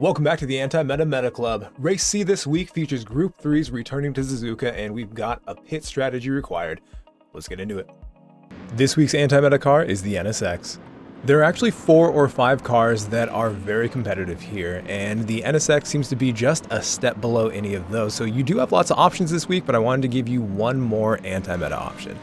Welcome back to the Anti-Meta Meta Club. Race C this week features Group 3s returning to Suzuka, and we've got a pit strategy required. Let's get into it. This week's anti-meta car is the NSX. There are actually 4 or 5 cars that are very competitive here, and the NSX seems to be just a step below any of those, so you do have lots of options this week, but I wanted to give you one more anti-meta option.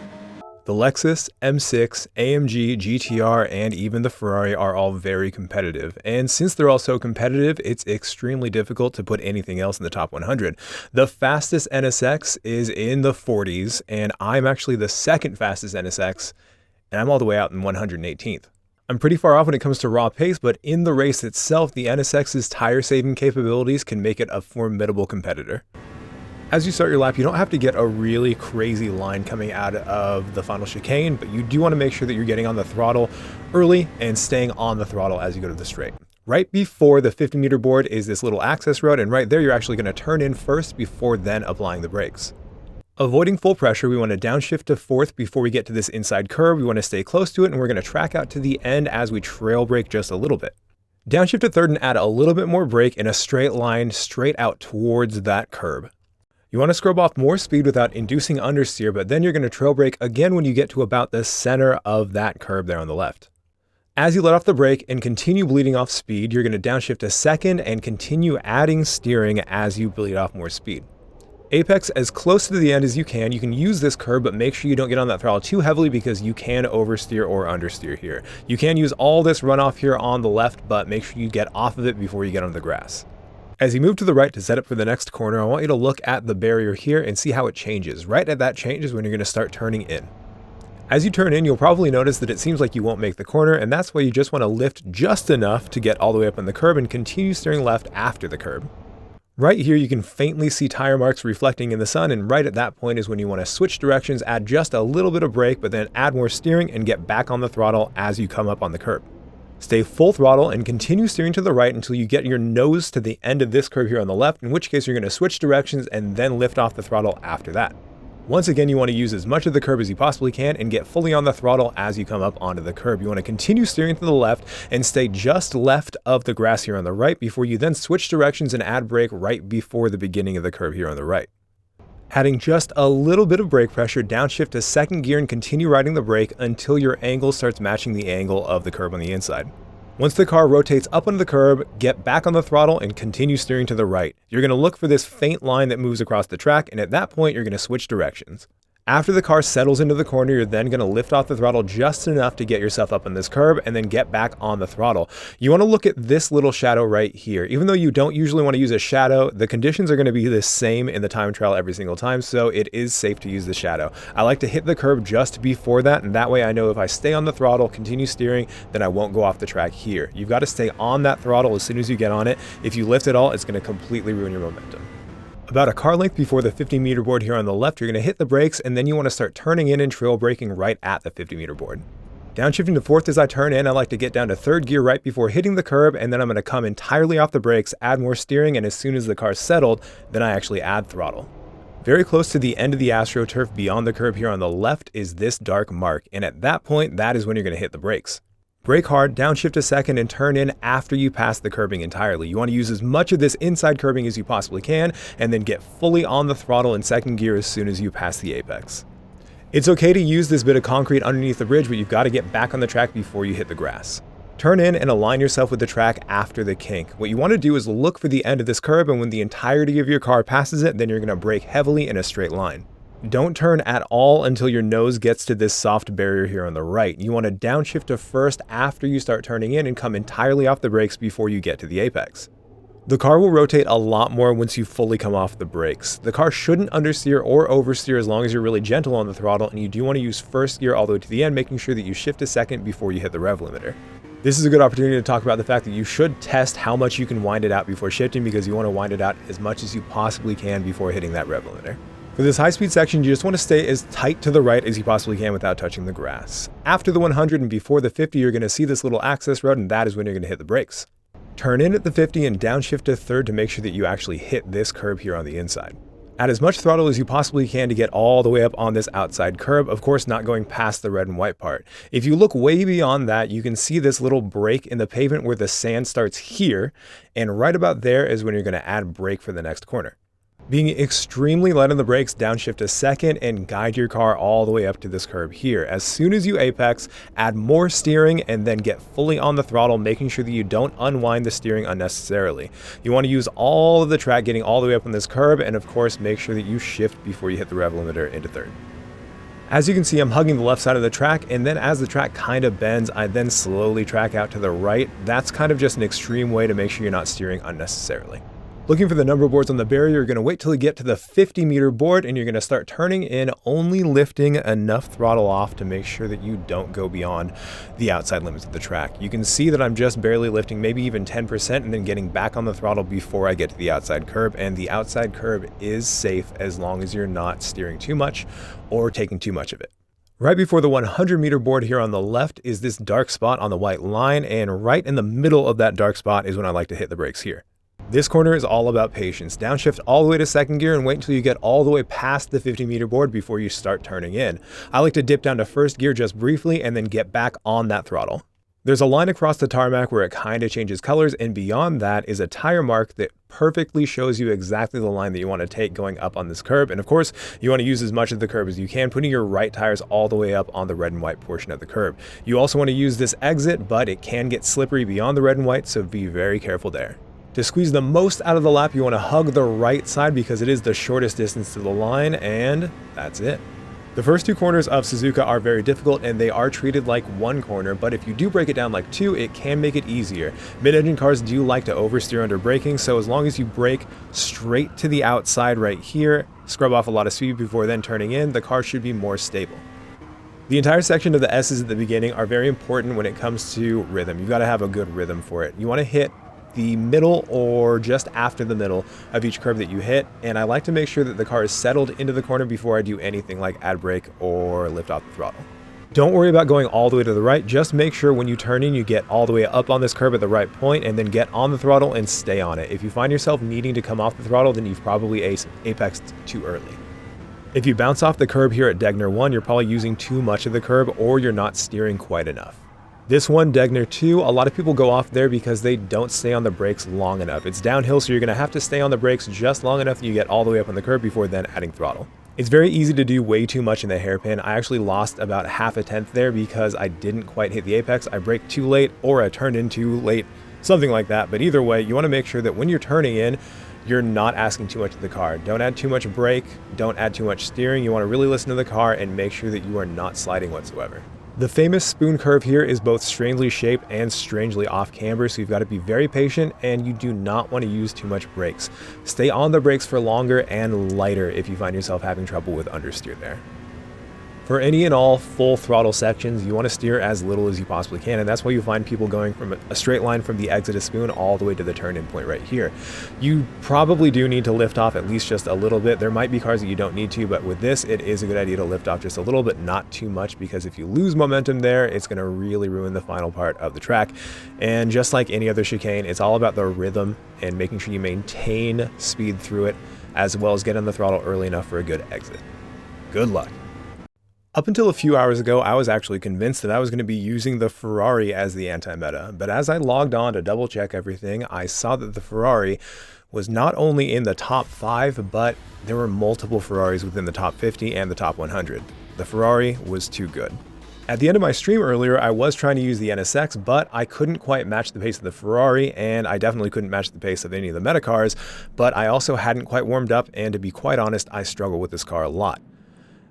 The Lexus, M6, AMG, GTR, and even the Ferrari are all very competitive, and since they're all so competitive, it's extremely difficult to put anything else in the top 100. The fastest NSX is in the 40s, and I'm actually the second fastest NSX, and I'm all the way out in 118th. I'm pretty far off when it comes to raw pace, but in the race itself, the NSX's tire-saving capabilities can make it a formidable competitor. As you start your lap, you don't have to get a really crazy line coming out of the final chicane, but you do want to make sure that you're getting on the throttle early and staying on the throttle as you go to the straight. Right before the 50-meter board is this little access road, and right there you're actually going to turn in first before then applying the brakes. Avoiding full pressure, we want to downshift to 4th before we get to this inside curve. We want to stay close to it, and we're going to track out to the end as we trail brake just a little bit. Downshift to 3rd and add a little bit more brake in a straight line straight out towards that curb. You want to scrub off more speed without inducing understeer, but then you're going to trail brake again when you get to about the center of that curb there on the left. As you let off the brake and continue bleeding off speed, you're going to downshift to 2nd and continue adding steering as you bleed off more speed. Apex as close to the end as you can. You can use this curb, but make sure you don't get on that throttle too heavily because you can oversteer or understeer here. You can use all this runoff here on the left, but make sure you get off of it before you get onto the grass. As you move to the right to set up for the next corner, I want you to look at the barrier here and see how it changes. Right at that change is when you're going to start turning in. As you turn in, you'll probably notice that it seems like you won't make the corner, and that's why you just want to lift just enough to get all the way up on the curb and continue steering left after the curb. Right here, you can faintly see tire marks reflecting in the sun, and right at that point is when you want to switch directions, add just a little bit of brake, but then add more steering and get back on the throttle as you come up on the curb. Stay full throttle and continue steering to the right until you get your nose to the end of this curve here on the left, in which case you're going to switch directions and then lift off the throttle after that. Once again, you want to use as much of the curb as you possibly can and get fully on the throttle as you come up onto the curb. You want to continue steering to the left and stay just left of the grass here on the right before you then switch directions and add brake right before the beginning of the curve here on the right. Adding just a little bit of brake pressure, downshift to 2nd gear and continue riding the brake until your angle starts matching the angle of the curb on the inside. Once the car rotates up onto the curb, get back on the throttle and continue steering to the right. You're going to look for this faint line that moves across the track, and at that point you're going to switch directions. After the car settles into the corner, you're then going to lift off the throttle just enough to get yourself up on this curb and then get back on the throttle. You want to look at this little shadow right here. Even though you don't usually want to use a shadow, the conditions are going to be the same in the time trial every single time, so it is safe to use the shadow. I like to hit the curb just before that, and that way I know if I stay on the throttle, continue steering, then I won't go off the track here. You've got to stay on that throttle as soon as you get on it. If you lift at all, it's going to completely ruin your momentum. About a car length before the 50-meter board here on the left, you're going to hit the brakes, and then you want to start turning in and trail braking right at the 50-meter board. Downshifting to 4th as I turn in, I like to get down to 3rd gear right before hitting the curb, and then I'm going to come entirely off the brakes, add more steering, and as soon as the car's settled, then I actually add throttle. Very close to the end of the AstroTurf beyond the curb here on the left is this dark mark, and at that point, that is when you're going to hit the brakes. Brake hard, downshift to 2nd, and turn in after you pass the curbing entirely. You want to use as much of this inside curbing as you possibly can, and then get fully on the throttle in 2nd gear as soon as you pass the apex. It's okay to use this bit of concrete underneath the bridge, but you've got to get back on the track before you hit the grass. Turn in and align yourself with the track after the kink. What you want to do is look for the end of this curb, and when the entirety of your car passes it, then you're going to brake heavily in a straight line. Don't turn at all until your nose gets to this soft barrier here on the right. You want to downshift to 1st after you start turning in and come entirely off the brakes before you get to the apex. The car will rotate a lot more once you fully come off the brakes. The car shouldn't understeer or oversteer as long as you're really gentle on the throttle, and you do want to use 1st gear all the way to the end, making sure that you shift to 2nd before you hit the rev limiter. This is a good opportunity to talk about the fact that you should test how much you can wind it out before shifting, because you want to wind it out as much as you possibly can before hitting that rev limiter. For this high-speed section, you just want to stay as tight to the right as you possibly can without touching the grass. After the 100 and before the 50, you're going to see this little access road, and that is when you're going to hit the brakes. Turn in at the 50 and downshift to 3rd to make sure that you actually hit this curb here on the inside. Add as much throttle as you possibly can to get all the way up on this outside curb, of course not going past the red and white part. If you look way beyond that, you can see this little break in the pavement where the sand starts here, and right about there is when you're going to add brake for the next corner. Being extremely light on the brakes, downshift a second and guide your car all the way up to this curb here. As soon as you apex, add more steering and then get fully on the throttle, making sure that you don't unwind the steering unnecessarily. You want to use all of the track getting all the way up on this curb, and of course make sure that you shift before you hit the rev limiter into third. As you can see, I'm hugging the left side of the track, and then as the track kind of bends, I then slowly track out to the right. That's kind of just an extreme way to make sure you're not steering unnecessarily. Looking for the number boards on the barrier, you're going to wait till you get to the 50-meter board, and you're going to start turning in, only lifting enough throttle off to make sure that you don't go beyond the outside limits of the track. You can see that I'm just barely lifting, maybe even 10%, and then getting back on the throttle before I get to the outside curb, and the outside curb is safe as long as you're not steering too much or taking too much of it. Right before the 100-meter board here on the left is this dark spot on the white line, and right in the middle of that dark spot is when I like to hit the brakes here. This corner is all about patience. Downshift all the way to second gear and wait until you get all the way past the 50-meter board before you start turning in. I like to dip down to first gear just briefly and then get back on that throttle. There's a line across the tarmac where it kind of changes colors, and beyond that is a tire mark that perfectly shows you exactly the line that you want to take going up on this curb. And of course, you want to use as much of the curb as you can, putting your right tires all the way up on the red and white portion of the curb. You also want to use this exit, but it can get slippery beyond the red and white, so be very careful there. To squeeze the most out of the lap, you want to hug the right side because it is the shortest distance to the line, and that's it. The first two corners of Suzuka are very difficult, and they are treated like one corner, but if you do break it down like two, it can make it easier. Mid-engine cars do like to oversteer under braking, so as long as you brake straight to the outside right here, scrub off a lot of speed before then turning in, the car should be more stable. The entire section of the S's at the beginning are very important when it comes to rhythm. You've got to have a good rhythm for it. You want to hit the middle or just after the middle of each curve that you hit, and I like to make sure that the car is settled into the corner before I do anything like add brake or lift off the throttle. Don't worry about going all the way to the right, just make sure when you turn in you get all the way up on this curb at the right point and then get on the throttle and stay on it. If you find yourself needing to come off the throttle, then you've probably apexed too early. If you bounce off the curb here at Degner 1, you're probably using too much of the curb or you're not steering quite enough. This one, Degner 2, a lot of people go off there because they don't stay on the brakes long enough. It's downhill, so you're going to have to stay on the brakes just long enough that you get all the way up on the curb before then adding throttle. It's very easy to do way too much in the hairpin. I actually lost about half a tenth there because I didn't quite hit the apex. I braked too late or I turned in too late, something like that. But either way, you want to make sure that when you're turning in, you're not asking too much of the car. Don't add too much brake, don't add too much steering. You want to really listen to the car and make sure that you are not sliding whatsoever. The famous spoon curve here is both strangely shaped and strangely off camber, so you've got to be very patient and you do not want to use too much brakes. Stay on the brakes for longer and lighter if you find yourself having trouble with understeer there. For any and all full throttle sections, you want to steer as little as you possibly can, and that's why you find people going from a straight line from the exit of spoon all the way to the turn-in point right here. You probably do need to lift off at least just a little bit. There might be cars that you don't need to, but with this, it is a good idea to lift off just a little bit, not too much, because if you lose momentum there, it's going to really ruin the final part of the track. And just like any other chicane, it's all about the rhythm and making sure you maintain speed through it, as well as get on the throttle early enough for a good exit. Good luck. Up until a few hours ago, I was actually convinced that I was going to be using the Ferrari as the anti-meta, but as I logged on to double check everything, I saw that the Ferrari was not only in the top 5, but there were multiple Ferraris within the top 50 and the top 100. The Ferrari was too good. At the end of my stream earlier, I was trying to use the NSX, but I couldn't quite match the pace of the Ferrari, and I definitely couldn't match the pace of any of the meta cars, but I also hadn't quite warmed up, and to be quite honest, I struggle with this car a lot.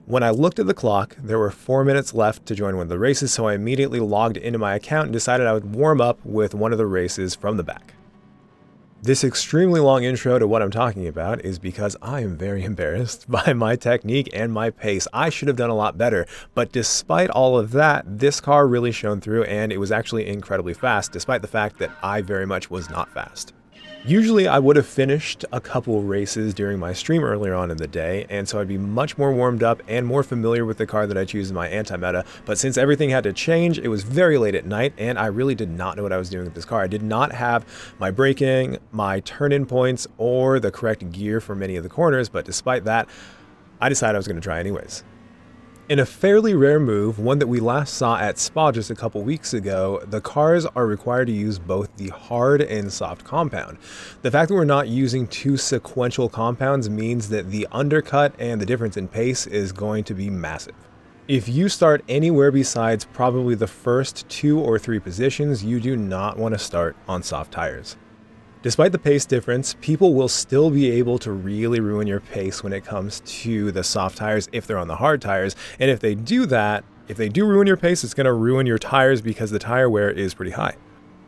When I looked at the clock, there were 4 minutes left to join one of the races, so I immediately logged into my account and decided I would warm up with one of the races from the back. This extremely long intro to what I'm talking about is because I am very embarrassed by my technique and my pace. I should have done a lot better, but despite all of that, this car really shone through and it was actually incredibly fast, despite the fact that I very much was not fast. Usually I would have finished a couple races during my stream earlier on in the day, and so I'd be much more warmed up and more familiar with the car that I choose in my anti-meta, but since everything had to change, it was very late at night, and I really did not know what I was doing with this car. I did not have my braking, my turn-in points, or the correct gear for many of the corners, but despite that, I decided I was going to try anyways. In a fairly rare move, one that we last saw at Spa just a couple weeks ago, the cars are required to use both the hard and soft compound. The fact that we're not using two sequential compounds means that the undercut and the difference in pace is going to be massive. If you start anywhere besides probably the first 2 or 3 positions, you do not want to start on soft tires. Despite the pace difference, people will still be able to really ruin your pace when it comes to the soft tires if they're on the hard tires. And if they do that, if they do ruin your pace, it's going to ruin your tires because the tire wear is pretty high.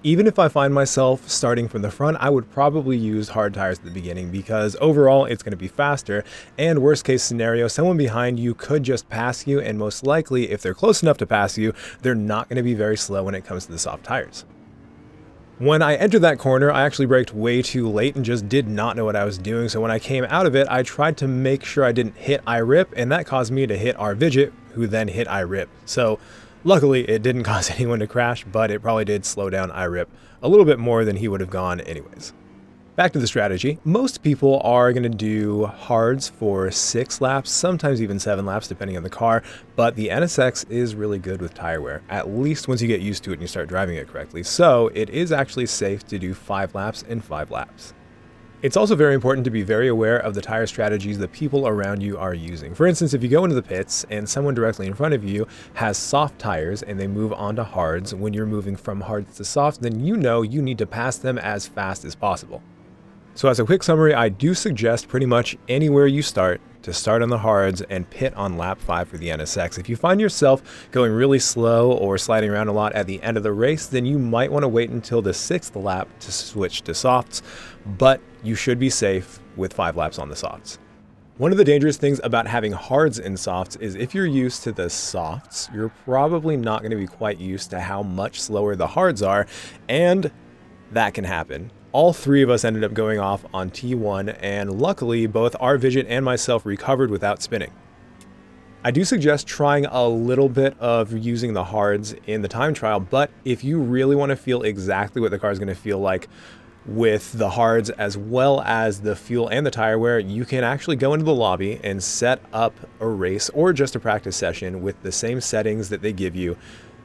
Even if I find myself starting from the front, I would probably use hard tires at the beginning because overall it's going to be faster, and worst case scenario, someone behind you could just pass you, and most likely if they're close enough to pass you, they're not going to be very slow when it comes to the soft tires. When I entered that corner, I actually braked way too late and just did not know what I was doing, so when I came out of it, I tried to make sure I didn't hit iRip, and that caused me to hit Rvidget, who then hit iRip. So luckily, it didn't cause anyone to crash, but it probably did slow down iRip a little bit more than he would have gone anyways. Back to the strategy. Most people are going to do hards for 6 laps, sometimes even 7 laps depending on the car, but the NSX is really good with tire wear, at least once you get used to it and you start driving it correctly. So it is actually safe to do 5 laps and 5 laps. It's also very important to be very aware of the tire strategies the people around you are using. For instance, if you go into the pits and someone directly in front of you has soft tires and they move on to hards, when you're moving from hards to softs, then you know you need to pass them as fast as possible. So as a quick summary, I do suggest pretty much anywhere you start to start on the hards and pit on lap 5 for the NSX. If you find yourself going really slow or sliding around a lot at the end of the race, then you might want to wait until the 6th lap to switch to softs, but you should be safe with 5 laps on the softs. One of the dangerous things about having hards in softs is if you're used to the softs, you're probably not going to be quite used to how much slower the hards are, and that can happen. All 3 of us ended up going off on T1, and luckily both Rvidget and myself recovered without spinning. I do suggest trying a little bit of using the hards in the time trial, but if you really want to feel exactly what the car is going to feel like with the hards as well as the fuel and the tire wear, you can actually go into the lobby and set up a race or just a practice session with the same settings that they give you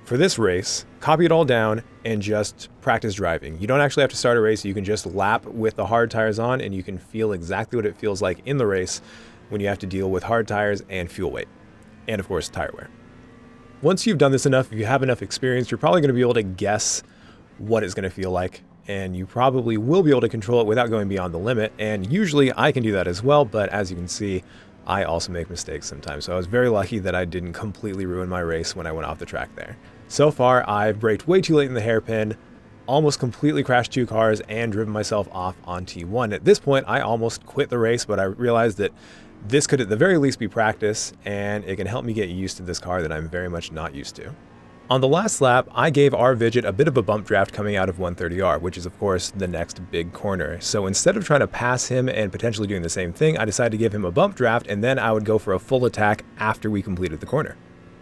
for this race, copy it all down, and just practice driving. You don't actually have to start a race. You can just lap with the hard tires on, and you can feel exactly what it feels like in the race when you have to deal with hard tires and fuel weight, and of course, tire wear. Once you've done this enough, if you have enough experience, you're probably going to be able to guess what it's going to feel like, and you probably will be able to control it without going beyond the limit, and usually I can do that as well, but as you can see, I also make mistakes sometimes, so I was very lucky that I didn't completely ruin my race when I went off the track there. So far, I've braked way too late in the hairpin, almost completely crashed 2 cars, and driven myself off on T1. At this point, I almost quit the race, but I realized that this could at the very least be practice, and it can help me get used to this car that I'm very much not used to. On the last lap, I gave Rvidget a bit of a bump draft coming out of 130R, which is of course the next big corner. So instead of trying to pass him and potentially doing the same thing, I decided to give him a bump draft, and then I would go for a full attack after we completed the corner.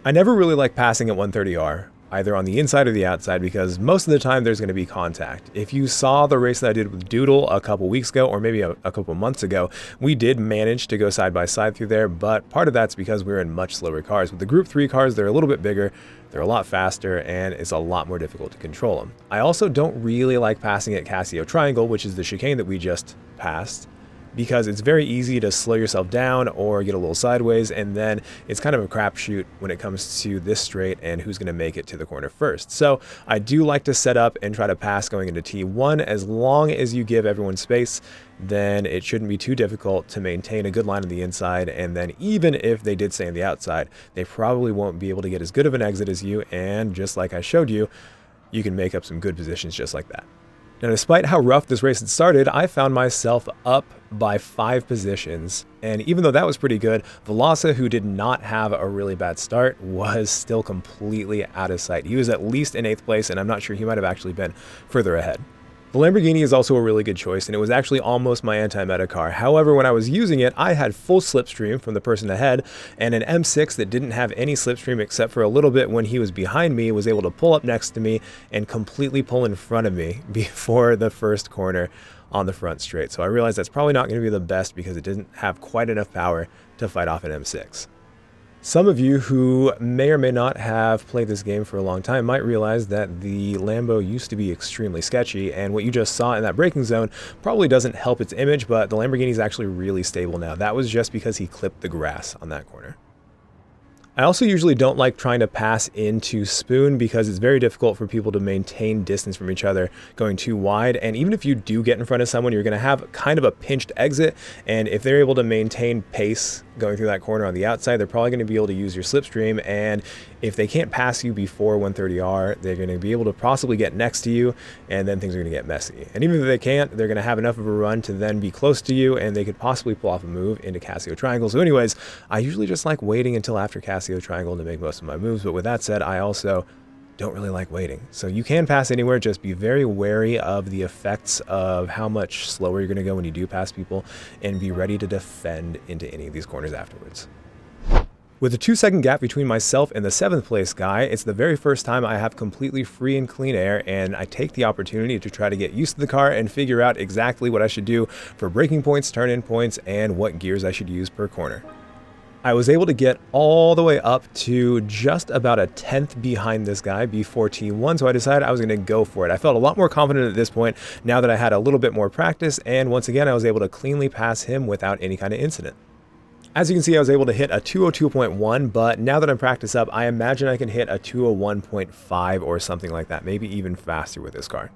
I never really like passing at 130R, either on the inside or the outside, because most of the time there's going to be contact. If you saw the race that I did with Doodle a couple weeks ago, or maybe a couple months ago, we did manage to go side by side through there, but part of that's because we're in much slower cars. With the Group 3 cars, they're a little bit bigger, they're a lot faster, and it's a lot more difficult to control them. I also don't really like passing at Casio Triangle, which is the chicane that we just passed, because it's very easy to slow yourself down or get a little sideways, and then it's kind of a crapshoot when it comes to this straight and who's going to make it to the corner first. So I do like to set up and try to pass going into T1. As long as you give everyone space, then it shouldn't be too difficult to maintain a good line on the inside, and then even if they did stay on the outside, they probably won't be able to get as good of an exit as you, and just like I showed you, you can make up some good positions just like that. Now, despite how rough this race had started, I found myself up by 5 positions, and even though that was pretty good, Velasa, who did not have a really bad start, was still completely out of sight. He was at least in 8th place, and I'm not sure he might have actually been further ahead. The Lamborghini is also a really good choice, and it was actually almost my anti-meta car. However, when I was using it, I had full slipstream from the person ahead, and an M6 that didn't have any slipstream except for a little bit when he was behind me was able to pull up next to me and completely pull in front of me before the first corner on the front straight. So I realized that's probably not going to be the best because it didn't have quite enough power to fight off an M6. Some of you who may or may not have played this game for a long time might realize that the Lambo used to be extremely sketchy, and what you just saw in that braking zone probably doesn't help its image, but the Lamborghini is actually really stable now. That was just because he clipped the grass on that corner. I also usually don't like trying to pass into spoon because it's very difficult for people to maintain distance from each other going too wide. And even if you do get in front of someone, you're going to have kind of a pinched exit. And if they're able to maintain pace going through that corner on the outside, they're probably going to be able to use your slipstream. And if they can't pass you before 130R, they're going to be able to possibly get next to you, and then things are going to get messy. And even if they can't, they're going to have enough of a run to then be close to you, and they could possibly pull off a move into Casio Triangle. So anyways, I usually just like waiting until after Casio Triangle to make most of my moves. But with that said, I also don't really like waiting. So you can pass anywhere, just be very wary of the effects of how much slower you're going to go when you do pass people, and be ready to defend into any of these corners afterwards. With a 2-second gap between myself and the 7th place guy, it's the very first time I have completely free and clean air, and I take the opportunity to try to get used to the car and figure out exactly what I should do for braking points, turn-in points, and what gears I should use per corner. I was able to get all the way up to just about a 10th behind this guy before T1, so I decided I was going to go for it. I felt a lot more confident at this point now that I had a little bit more practice, and once again I was able to cleanly pass him without any kind of incident. As you can see, I was able to hit a 202.1, but now that I'm practiced up, I imagine I can hit a 201.5 or something like that, maybe even faster with this car.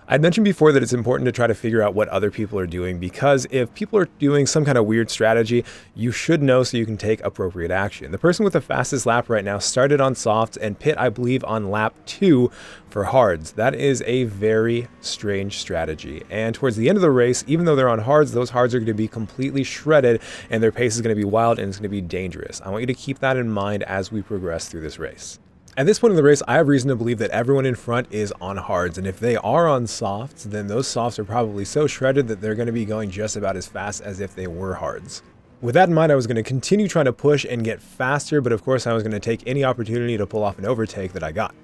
I'd mentioned before that it's important to try to figure out what other people are doing, because if people are doing some kind of weird strategy, you should know so you can take appropriate action. The person with the fastest lap right now started on softs and pit, I believe, on lap 2 for hards. That is a very strange strategy. And towards the end of the race, even though they're on hards, those hards are going to be completely shredded and their pace is going to be wild and it's going to be dangerous. I want you to keep that in mind as we progress through this race. At this point in the race, I have reason to believe that everyone in front is on hards, and if they are on softs, then those softs are probably so shredded that they're going to be going just about as fast as if they were hards. With that in mind, I was going to continue trying to push and get faster, but of course I was going to take any opportunity to pull off an overtake that I got.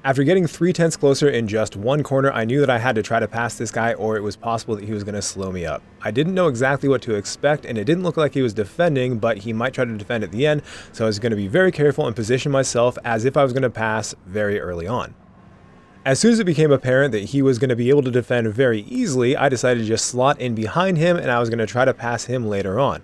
After getting 0.3 closer in just one corner, I knew that I had to try to pass this guy, or it was possible that he was going to slow me up. I didn't know exactly what to expect, and it didn't look like he was defending, but he might try to defend at the end, so I was going to be very careful and position myself as if I was going to pass very early on. As soon as it became apparent that he was going to be able to defend very easily, I decided to just slot in behind him, and I was going to try to pass him later on.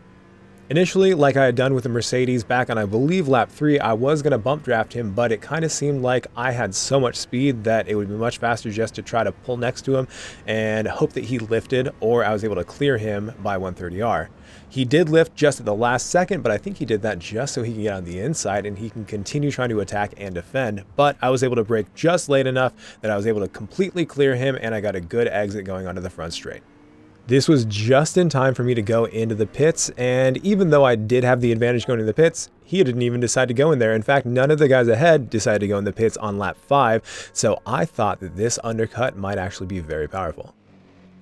Initially, like I had done with the Mercedes back on, I believe, lap 3, I was going to bump draft him, but it kind of seemed like I had so much speed that it would be much faster just to try to pull next to him and hope that he lifted, or I was able to clear him by 130R. He did lift just at the last second, but I think he did that just so he can get on the inside and he can continue trying to attack and defend. But I was able to brake just late enough that I was able to completely clear him, and I got a good exit going onto the front straight. This was just in time for me to go into the pits, and even though I did have the advantage going to the pits, he didn't even decide to go in there. In fact, none of the guys ahead decided to go in the pits on lap 5, so I thought that this undercut might actually be very powerful.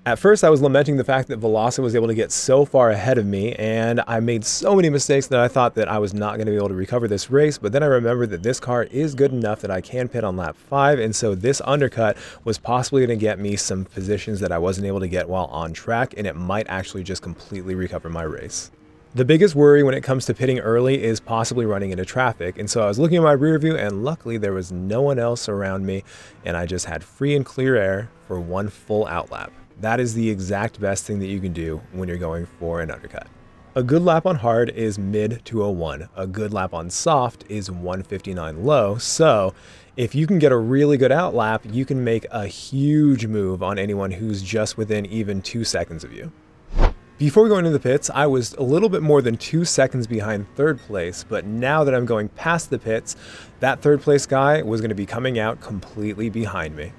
At first, I was lamenting the fact that Velosa was able to get so far ahead of me, and I made so many mistakes that I thought that I was not going to be able to recover this race, but then I remembered that this car is good enough that I can pit on lap 5, and so this undercut was possibly going to get me some positions that I wasn't able to get while on track, and it might actually just completely recover my race. The biggest worry when it comes to pitting early is possibly running into traffic, and so I was looking at my rear view, and luckily there was no one else around me, and I just had free and clear air for one full outlap. That is the exact best thing that you can do when you're going for an undercut. A good lap on hard is mid 201. A good lap on soft is 159 low. So if you can get a really good outlap, you can make a huge move on anyone who's just within even 2 seconds of you. Before going into the pits, I was a little bit more than 2 seconds behind third place, but now that I'm going past the pits, that third place guy was going to be coming out completely behind me.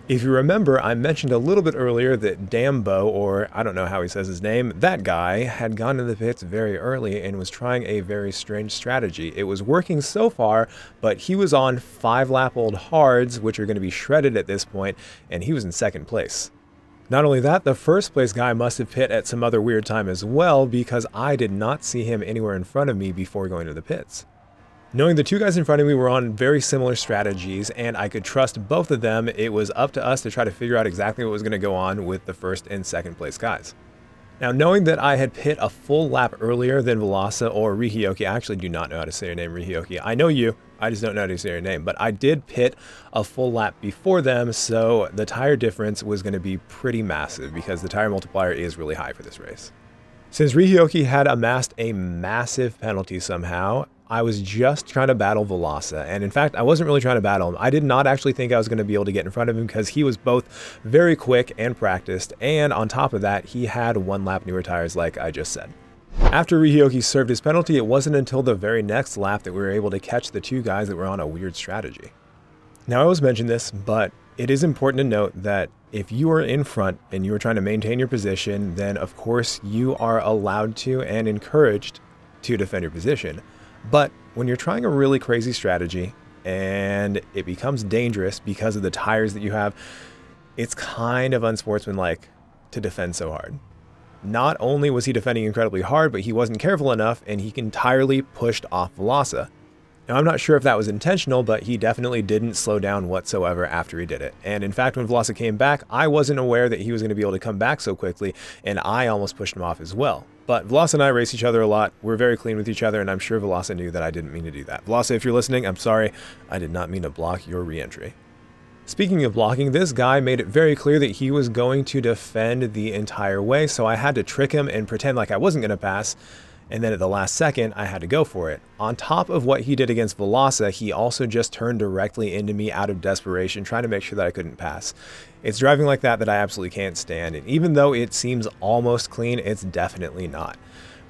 If you remember, I mentioned a little bit earlier that Dambo, or I don't know how he says his name, that guy had gone to the pits very early and was trying a very strange strategy. It was working so far, but he was on 5-lap-old hards, which are going to be shredded at this point, and he was in second place. Not only that, the first place guy must have pit at some other weird time as well, because I did not see him anywhere in front of me before going to the pits. Knowing the two guys in front of me were on very similar strategies and I could trust both of them, it was up to us to try to figure out exactly what was going to go on with the first and second place guys. Now, knowing that I had pit a full lap earlier than Velasa or Rihioki, I actually do not know how to say your name, Rihioki. I know you, I just don't know how to say your name, but I did pit a full lap before them, so the tire difference was going to be pretty massive because the tire multiplier is really high for this race. Since Rihioki had amassed a massive penalty somehow, I was just trying to battle Velasa, and in fact, I wasn't really trying to battle him. I did not actually think I was going to be able to get in front of him because he was both very quick and practiced, and on top of that, he had one lap newer tires like I just said. After Rihioki served his penalty, it wasn't until the very next lap that we were able to catch the two guys that were on a weird strategy. Now, I always mention this, but it is important to note that if you are in front and you are trying to maintain your position, then of course you are allowed to and encouraged to defend your position. But when you're trying a really crazy strategy and it becomes dangerous because of the tires that you have, it's kind of unsportsmanlike to defend so hard. Not only was he defending incredibly hard, but he wasn't careful enough and he entirely pushed off Velasa. Now, I'm not sure if that was intentional, but he definitely didn't slow down whatsoever after he did it. And in fact, when Velasa came back, I wasn't aware that he was going to be able to come back so quickly, and I almost pushed him off as well. But Velasa and I race each other a lot. We're very clean with each other, and I'm sure Velasa knew that I didn't mean to do that. Velasa, if you're listening, I'm sorry. I did not mean to block your re-entry. Speaking of blocking, this guy made it very clear that he was going to defend the entire way, so I had to trick him and pretend like I wasn't going to pass. And then at the last second, I had to go for it. On top of what he did against Velasa, he also just turned directly into me out of desperation, trying to make sure that I couldn't pass. It's driving like that I absolutely can't stand. And even though it seems almost clean, it's definitely not.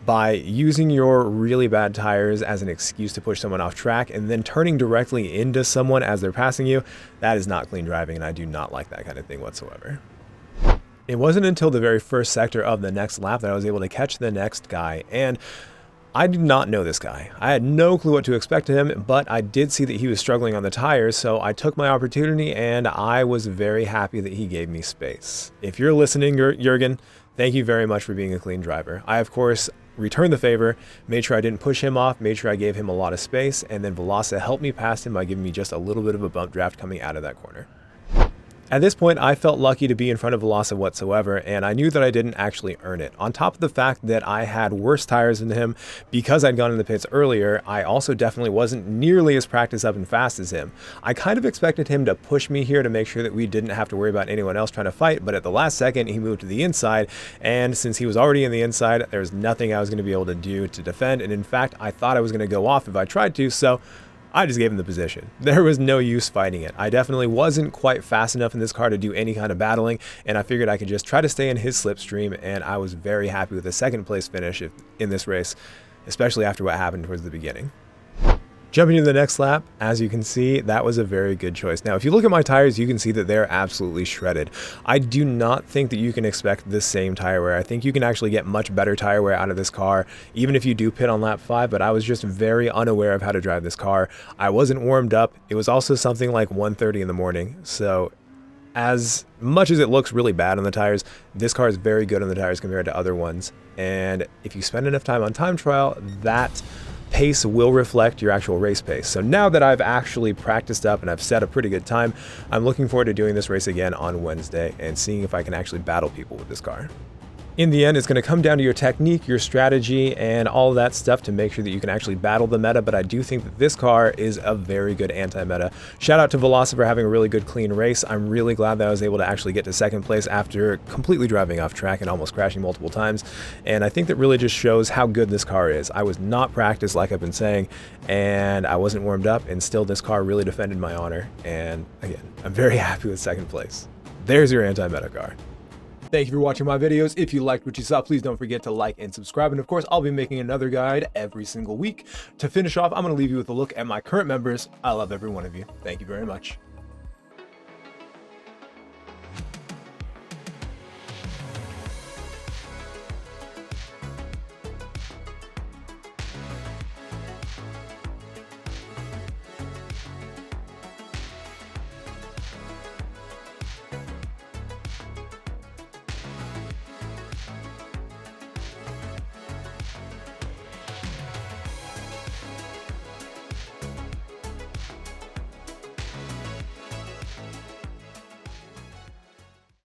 By using your really bad tires as an excuse to push someone off track and then turning directly into someone as they're passing you, that is not clean driving, and I do not like that kind of thing whatsoever. It wasn't until the very first sector of the next lap that I was able to catch the next guy, and I did not know this guy. I had no clue what to expect of him, but I did see that he was struggling on the tires, so I took my opportunity and I was very happy that he gave me space. If you're listening, Jurgen, thank you very much for being a clean driver. I, of course, returned the favor, made sure I didn't push him off, made sure I gave him a lot of space, and then Velasa helped me pass him by giving me just a little bit of a bump draft coming out of that corner. At this point, I felt lucky to be in front of Velasa whatsoever, and I knew that I didn't actually earn it. On top of the fact that I had worse tires than him because I'd gone in the pits earlier, I also definitely wasn't nearly as practiced up and fast as him. I kind of expected him to push me here to make sure that we didn't have to worry about anyone else trying to fight, but at the last second, he moved to the inside, and since he was already in the inside, there was nothing I was going to be able to do to defend, and in fact, I thought I was going to go off if I tried to, so I just gave him the position. There was no use fighting it. I definitely wasn't quite fast enough in this car to do any kind of battling, and I figured I could just try to stay in his slipstream, and I was very happy with the second place finish in this race, especially after what happened towards the beginning. Jumping to the next lap, as you can see, that was a very good choice. Now, if you look at my tires, you can see that they're absolutely shredded. I do not think that you can expect the same tire wear. I think you can actually get much better tire wear out of this car, even if you do pit on lap 5, but I was just very unaware of how to drive this car. I wasn't warmed up. It was also something like 1:30 in the morning, so as much as it looks really bad on the tires, this car is very good on the tires compared to other ones. And if you spend enough time on time trial, that pace will reflect your actual race pace. So now that I've actually practiced up and I've set a pretty good time, I'm looking forward to doing this race again on Wednesday and seeing if I can actually battle people with this car. In the end, it's going to come down to your technique, your strategy, and all of that stuff to make sure that you can actually battle the meta, but I do think that this car is a very good anti-meta. Shout out to Velasa for having a really good clean race. I'm really glad that I was able to actually get to second place after completely driving off track and almost crashing multiple times, and I think that really just shows how good this car is. I was not practiced, like I've been saying, and I wasn't warmed up, and still this car really defended my honor, and again, I'm very happy with second place. There's your anti-meta car. Thank you for watching my videos. If you liked what you saw, please don't forget to like and subscribe. And of course, I'll be making another guide every single week. To finish off, I'm going to leave you with a look at my current members. I love every one of you. Thank you very much.